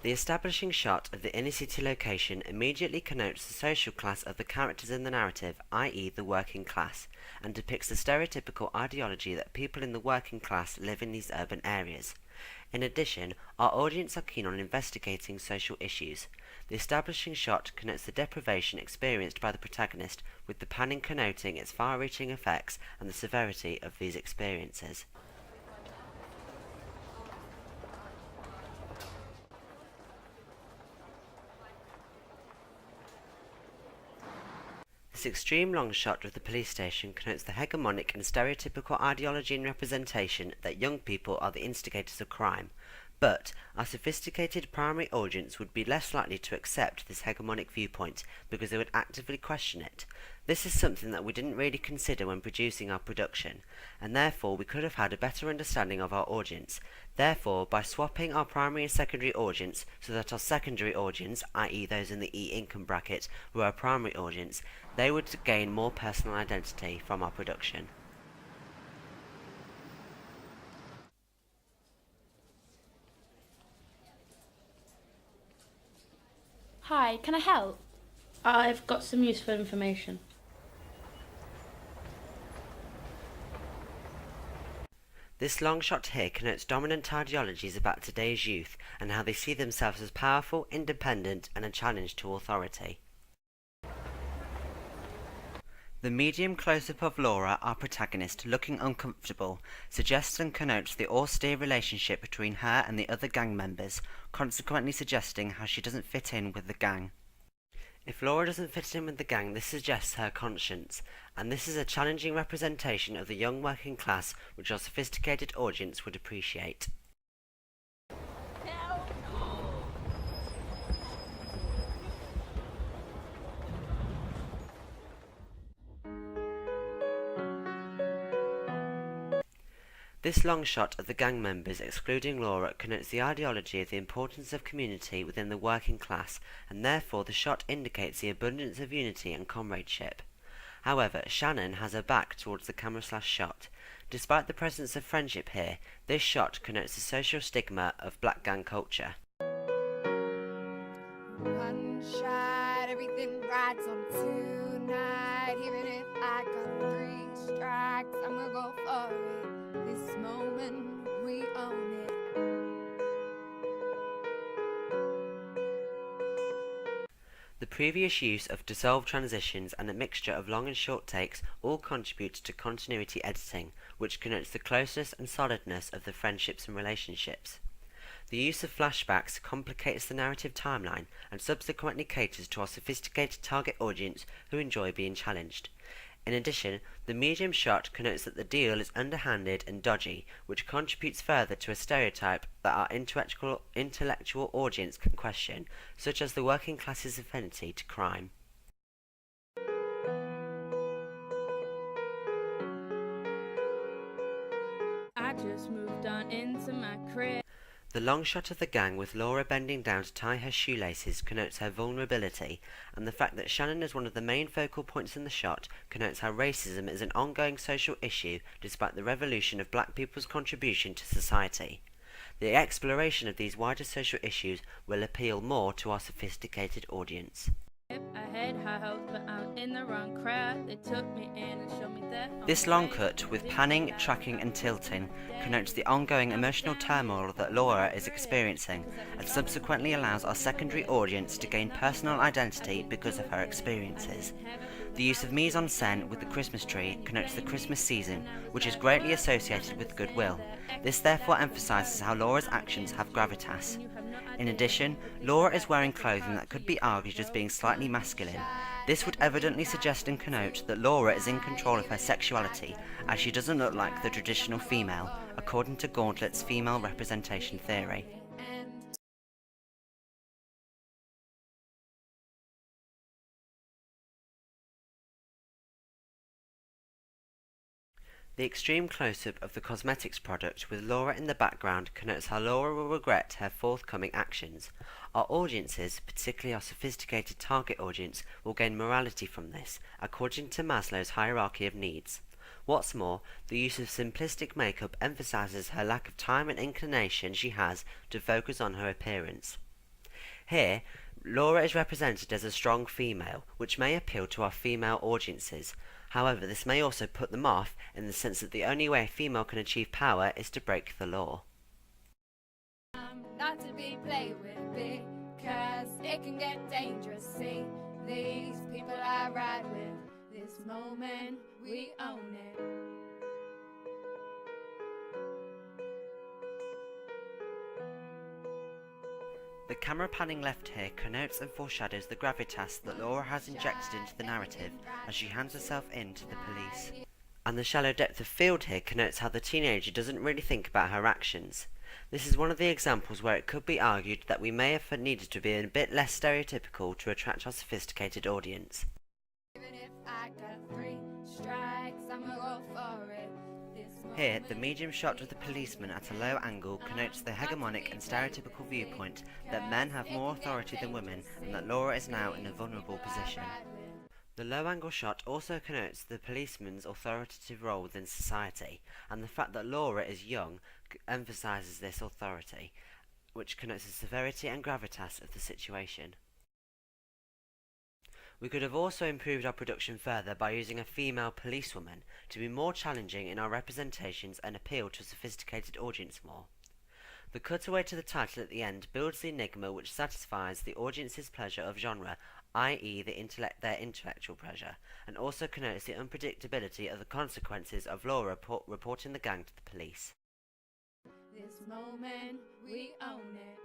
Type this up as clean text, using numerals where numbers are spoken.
The establishing shot of the inner-city location immediately connotes the social class of the characters in the narrative, i.e. the working class, and depicts the stereotypical ideology that people in the working class live in these urban areas. In addition, our audience are keen on investigating social issues. The establishing shot connotes the deprivation experienced by the protagonist, with the panning connoting its far-reaching effects and the severity of these experiences. This extreme long shot of the police station connotes the hegemonic and stereotypical ideology and representation that young people are the instigators of crime, but our sophisticated primary audience would be less likely to accept this hegemonic viewpoint because they would actively question it. This is something that we didn't really consider when producing our production, and therefore we could have had a better understanding of our audience. Therefore, by swapping our primary and secondary audience so that our secondary audience, i.e. those in the E income bracket, were our primary audience, they would gain more personal identity from our production. Hi, can I help? I've got some useful information. This long shot here connotes dominant ideologies about today's youth and how they see themselves as powerful, independent, and a challenge to authority. The medium close-up of Laura, our protagonist, looking uncomfortable, suggests and connotes the austere relationship between her and the other gang members, consequently suggesting how she doesn't fit in with the gang. If Laura doesn't fit in with the gang, this suggests her conscience, and this is a challenging representation of the young working class which our sophisticated audience would appreciate. This long shot of the gang members excluding Laura connotes the ideology of the importance of community within the working class, and therefore the shot indicates the abundance of unity and comradeship. However, Shannon has her back towards the camera/shot. Despite the presence of friendship here, this shot connotes the social stigma of black gang culture. One shot, everything rides on tonight. Even if I got 3 strikes, I'm gonna go for it. This moment, we own it. The previous use of dissolved transitions and a mixture of long and short takes all contribute to continuity editing, which connotes the closeness and solidness of the friendships and relationships. The use of flashbacks complicates the narrative timeline and subsequently caters to our sophisticated target audience who enjoy being challenged. In addition, the medium shot connotes that the deal is underhanded and dodgy, which contributes further to a stereotype that our intellectual audience can question, such as the working class's affinity to crime. I just moved on into my crib. The long shot of the gang with Laura bending down to tie her shoelaces connotes her vulnerability, and the fact that Shannon is one of the main focal points in the shot connotes how racism is an ongoing social issue despite the revolution of black people's contribution to society. The exploration of these wider social issues will appeal more to our sophisticated audience. I had high hopes, but I'm in the wrong crowd. They took me in and showed me that. This long cut, with panning, tracking and tilting, connotes the ongoing emotional turmoil that Laura is experiencing, and subsequently allows our secondary audience to gain personal identity because of her experiences. The use of mise-en-scène with the Christmas tree connotes the Christmas season, which is greatly associated with goodwill. This therefore emphasises how Laura's actions have gravitas. In addition, Laura is wearing clothing that could be argued as being slightly masculine. This would evidently suggest and connote that Laura is in control of her sexuality, as she doesn't look like the traditional female, according to Gauntlet's female representation theory. The extreme close-up of the cosmetics product with Laura in the background connotes how Laura will regret her forthcoming actions. Our audiences, particularly our sophisticated target audience, will gain morality from this, according to Maslow's hierarchy of needs. What's more, the use of simplistic makeup emphasizes her lack of time and inclination she has to focus on her appearance. Here, Laura is represented as a strong female, which may appeal to our female audiences. However, this may also put them off in the sense that the only way a female can achieve power is to break the law. Not to be played with, because it can get dangerous. See, these people I ride with, this moment we own it. The camera panning left here connotes and foreshadows the gravitas that Laura has injected into the narrative as she hands herself in to the police. And the shallow depth of field here connotes how the teenager doesn't really think about her actions. This is one of the examples where it could be argued that we may have needed to be a bit less stereotypical to attract our sophisticated audience. Even if I got 3 strikes, I'ma go for it. Here, the medium shot of the policeman at a low angle connotes the hegemonic and stereotypical viewpoint that men have more authority than women and that Laura is now in a vulnerable position. The low angle shot also connotes the policeman's authoritative role within society, and the fact that Laura is young emphasises this authority, which connotes the severity and gravitas of the situation. We could have also improved our production further by using a female policewoman to be more challenging in our representations and appeal to a sophisticated audience more. The cutaway to the title at the end builds the enigma which satisfies the audience's pleasure of genre, i.e. their intellectual pleasure, and also connotes the unpredictability of the consequences of Laura reporting the gang to the police. This moment we own it.